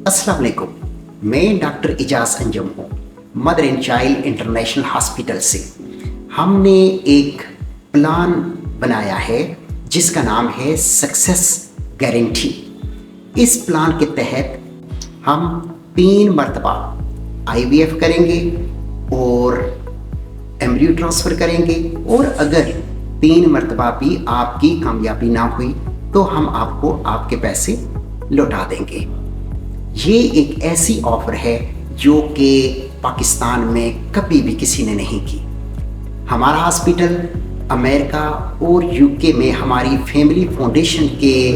अस्सलाम वालेकुम। मैं डॉक्टर इजाज़ अंजुम हूँ, mother and child international hospital से। हमने एक प्लान बनाया है जिसका नाम है सक्सेस गारंटी। इस प्लान के तहत हम 3 मरतबा IVF करेंगे और एम्ब्रियो ट्रांसफ़र करेंगे, और अगर 3 मरतबा भी आपकी कामयाबी ना हुई तो हम आपको आपके पैसे लौटा देंगे। ये एक ऐसी ऑफ़र है जो कि पाकिस्तान में कभी भी किसी ने नहीं की। हमारा हॉस्पिटल अमेरिका और UK में हमारी फैमिली फाउंडेशन के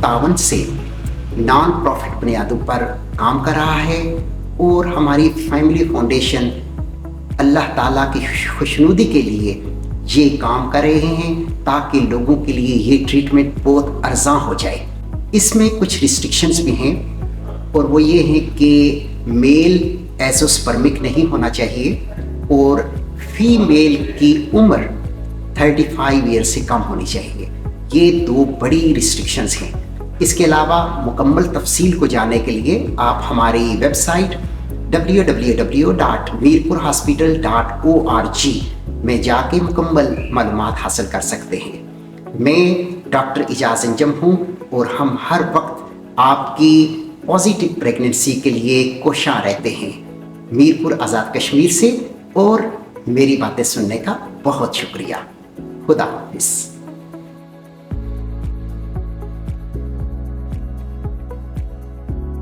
तावन से नॉन प्रॉफिट बुनियादों पर काम कर रहा है, और हमारी फैमिली फाउंडेशन अल्लाह ताला की खुशनुदी के लिए ये काम कर रहे हैं ताकि लोगों के लिए ये ट्रीटमेंट बहुत आसान हो जाए। इसमें कुछ रिस्ट्रिक्शंस भी हैं, और वो ये हैं कि मेल एज़ोस्पर्मिक नहीं होना चाहिए और फीमेल की उम्र 35 ईयर से कम होनी चाहिए। ये 2 बड़ी रिस्ट्रिक्शंस हैं। इसके अलावा मुकम्मल तफसील को जानने के लिए आप हमारी वेबसाइट www.mirpurhospital.org में जाके मुकम्मल मालूमात हासिल कर सकते हैं। मैं डॉक्टर इजाज़ अंजुम हूँ, और हम हर वक्त आपकी पॉजिटिव प्रेगनेंसी के लिए कोशां रहते हैं। मीरपुर आज़ाद कश्मीर से, और मेरी बातें सुनने का बहुत शुक्रिया। खुदा हाफिज़।